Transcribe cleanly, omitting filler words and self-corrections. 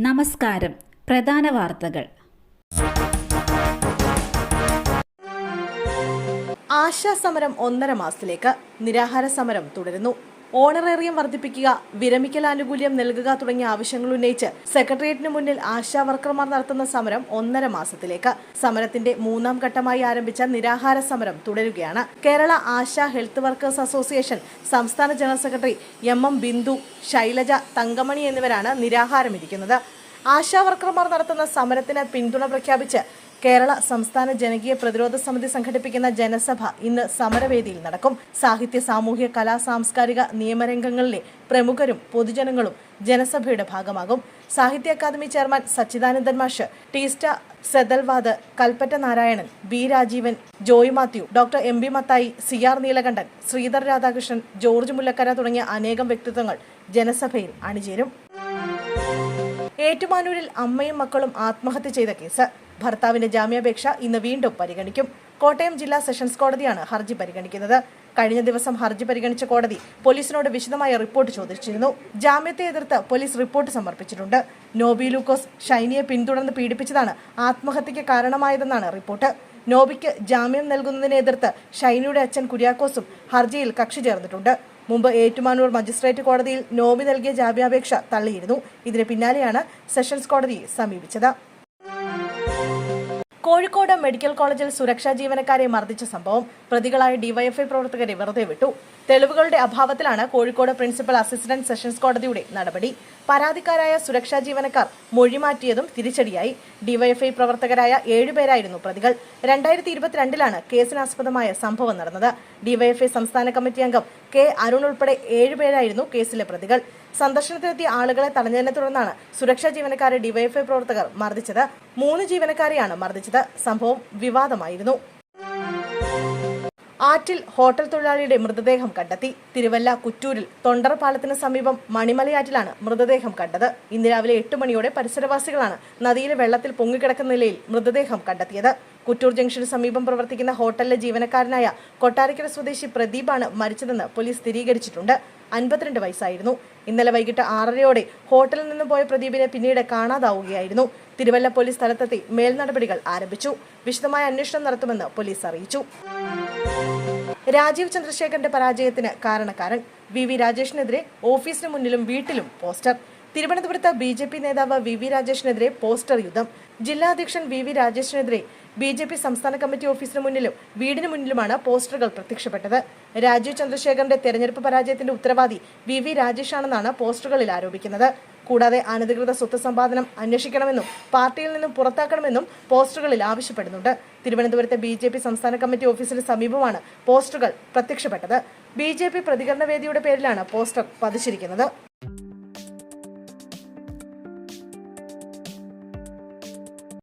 നമസ്കാരം. പ്രധാന വാർത്തകൾ. ആശാ സമരം 1.5 മാസത്തിലേക്ക്. നിരാഹാര സമരം തുടരുന്നു. ഓണറേറിയം വർദ്ധിപ്പിക്കുക, വിരമിക്കലാനുകൂല്യം നൽകുക തുടങ്ങിയ ആവശ്യങ്ങൾ ഉന്നയിച്ച് സെക്രട്ടേറിയറ്റിന് മുന്നിൽ ആശാ വർക്കർമാർ നടത്തുന്ന സമരം 1.5 മാസത്തിലേക്ക്. സമരത്തിന്റെ 3ാം ഘട്ടമായി ആരംഭിച്ച നിരാഹാര സമരം തുടരുകയാണ്. Kerala Asha health workers association സംസ്ഥാന general secretary M Bindu, Shailaja, Thankamani എന്നിവരാണ് നിരാഹാരമിരിക്കുന്നത്. ആശാ വർക്കർമാർ നടത്തുന്ന സമരത്തിന് പിന്തുണ പ്രഖ്യാപിച്ച് കേരള സംസ്ഥാന ജനകീയ പ്രതിരോധ സമിതി സംഘടിപ്പിക്കുന്ന ജനസഭ ഇന്ന് സമരവേദിയിൽ നടക്കും. സാഹിത്യ, സാമൂഹ്യ, കലാ, സാംസ്കാരിക, നിയമരംഗങ്ങളിലെ പ്രമുഖരും പൊതുജനങ്ങളും ജനസഭയുടെ ഭാഗമാകും. സാഹിത്യ academy chairman Sachidanandan Mash, Teesta Setalvad, Kalpetta Narayanan, B Rajeevan, Joy Mathew, doctor M B Mathai, CR Neelakantan, Sreedhar Radhakrishnan, George Mullakkara തുടങ്ങിയ അനേകം വ്യക്തിത്വങ്ങൾ ജനസഭയിൽ അണിചേരും. ഏറ്റുമാനൂരിൽ അമ്മയും മക്കളും ആത്മഹത്യ ചെയ്ത കേസ്. ഭർത്താവിന്റെ ജാമ്യാപേക്ഷ ഇന്ന് വീണ്ടും പരിഗണിക്കും. കോട്ടയം ജില്ലാ സെഷൻസ് കോടതിയാണ് ഹർജി പരിഗണിക്കുന്നത്. കഴിഞ്ഞ ദിവസം ഹർജി പരിഗണിച്ച കോടതി പോലീസിനോട് വിശദമായ റിപ്പോർട്ട് ചോദിച്ചിരുന്നു. ജാമ്യത്തെ എതിർത്ത് പോലീസ് റിപ്പോർട്ട് സമർപ്പിച്ചിട്ടുണ്ട്. നോബി ലൂക്കോസ് ഷൈനിയെ പിന്തുടർന്ന് പീഡിപ്പിച്ചതാണ് ആത്മഹത്യയ്ക്ക് കാരണമായതെന്നാണ് റിപ്പോർട്ട്. നോബിക്ക് ജാമ്യം നൽകുന്നതിനെ എതിർത്ത് ഷൈനിയുടെ അച്ഛൻ കുര്യാക്കോസും ഹർജിയിൽ കക്ഷി ചേർന്നിട്ടുണ്ട്. മുമ്പ് ഏറ്റുമാനൂർ മജിസ്ട്രേറ്റ് കോടതിയിൽ നോബി നൽകിയ ജാമ്യാപേക്ഷ തള്ളിയിരുന്നു. ഇതിന് പിന്നാലെയാണ് സെഷൻസ് കോടതിയെ സമീപിച്ചത്. കോഴിക്കോട് മെഡിക്കൽ കോളേജിൽ സുരക്ഷാ ജീവനക്കാരെ മർദ്ദിച്ച സംഭവം. പ്രതികളായ ഡിവൈഎഫ്ഐ പ്രവർത്തകരെ വെറുതെ വിട്ടു. തെളിവുകളുടെ അഭാവത്തിലാണ് കോഴിക്കോട് പ്രിൻസിപ്പൽ അസിസ്റ്റന്റ് സെഷൻസ് കോടതിയുടെ നടപടി. പരാതിക്കാരായ സുരക്ഷാ ജീവനക്കാർ മൊഴിമാറ്റിയതും തിരിച്ചടിയായി. ഡിവൈഎഫ്ഐ പ്രവർത്തകരായ 7 പേരായിരുന്നു പ്രതികൾ. 2022 കേസിനാസ്പദമായ സംഭവം നടന്നത്. ഡിവൈഎഫ്ഐ സംസ്ഥാന കമ്മിറ്റി അംഗം കെ അരുൺ ഉൾപ്പെടെ 7 പേരായിരുന്നു കേസിലെ പ്രതികൾ. സന്ദർശനത്തിനെത്തിയ ആളുകളെ തടഞ്ഞതിനെ തുടർന്നാണ് സുരക്ഷാ ജീവനക്കാരെ ഡിവൈഎഫ്ഐ പ്രവർത്തകർ മർദ്ദിച്ചത്. 3 ജീവനക്കാരെയാണ് മർദ്ദിച്ചത്. സംഭവം വിവാദമായിരുന്നു. ആറ്റിൽ ഹോട്ടൽ തൊഴിലാളിയുടെ മൃതദേഹം കണ്ടെത്തി. തിരുവല്ല കുറ്റൂരിൽ തൊണ്ടർ പാലത്തിന് സമീപം മണിമലയാറ്റിലാണ് മൃതദേഹം കണ്ടത്. ഇന്ന് രാവിലെ 8 മണിയോടെ പരിസരവാസികളാണ് നദിയിലെ വെള്ളത്തിൽ പൊങ്ങിക്കിടക്കുന്ന നിലയിൽ മൃതദേഹം കണ്ടെത്തിയത്. കുറ്റൂർ ജംഗ്ഷന് സമീപം പ്രവർത്തിക്കുന്ന ഹോട്ടലിലെ ജീവനക്കാരനായ കൊട്ടാരക്കര സ്വദേശി പ്രദീപാണ് മരിച്ചതെന്ന് പോലീസ് സ്ഥിരീകരിച്ചിട്ടുണ്ട്. 52 വയസ്സായിരുന്നു. ഇന്നലെ വൈകിട്ട് 6:30യോടെ ഹോട്ടലിൽ നിന്ന് പോയ പ്രദീപിനെ പിന്നീട് കാണാതാവുകയായിരുന്നു. തിരുവല്ല പോലീസ് സ്ഥലത്തെത്തി മേൽനടപടികൾ ആരംഭിച്ചു. വിശദമായ അന്വേഷണം നടത്തുമെന്ന് പോലീസ് അറിയിച്ചു. രാജീവ് ചന്ദ്രശേഖരന്റെ പരാജയത്തിന് കാരണക്കാരൻ. VV രാജേഷിനെതിരെ ഓഫീസിന് മുന്നിലും വീട്ടിലും പോസ്റ്റർ. തിരുവനന്തപുരത്ത് BJP നേതാവ് VV രാജേഷിനെതിരെ പോസ്റ്റർ യുദ്ധം. ജില്ലാ അധ്യക്ഷൻ VV രാജേഷിനെതിരെ BJP സംസ്ഥാന കമ്മിറ്റി ഓഫീസിന് മുന്നിലും വീടിന് മുന്നിലുമാണ് പോസ്റ്ററുകൾ പ്രത്യക്ഷപ്പെട്ടത്. രാജീവ് ചന്ദ്രശേഖരന്റെ തെരഞ്ഞെടുപ്പ് പരാജയത്തിന്റെ ഉത്തരവാദി VV രാജേഷാണെന്നാണ് പോസ്റ്ററുകളിൽ ആരോപിക്കുന്നത്. കൂടാതെ അനധികൃത സ്വത്ത് സമ്പാദനം അന്വേഷിക്കണമെന്നും പാർട്ടിയിൽ നിന്നും പുറത്താക്കണമെന്നും പോസ്റ്ററുകളിൽ ആവശ്യപ്പെടുന്നുണ്ട്. തിരുവനന്തപുരത്തെ BJP സംസ്ഥാന കമ്മിറ്റി ഓഫീസിന് സമീപമാണ് പോസ്റ്ററുകൾ പ്രത്യക്ഷപ്പെട്ടത്. BJP പ്രതികരണ വേദിയുടെ പേരിലാണ് പോസ്റ്റർ പതിച്ചിരിക്കുന്നത്.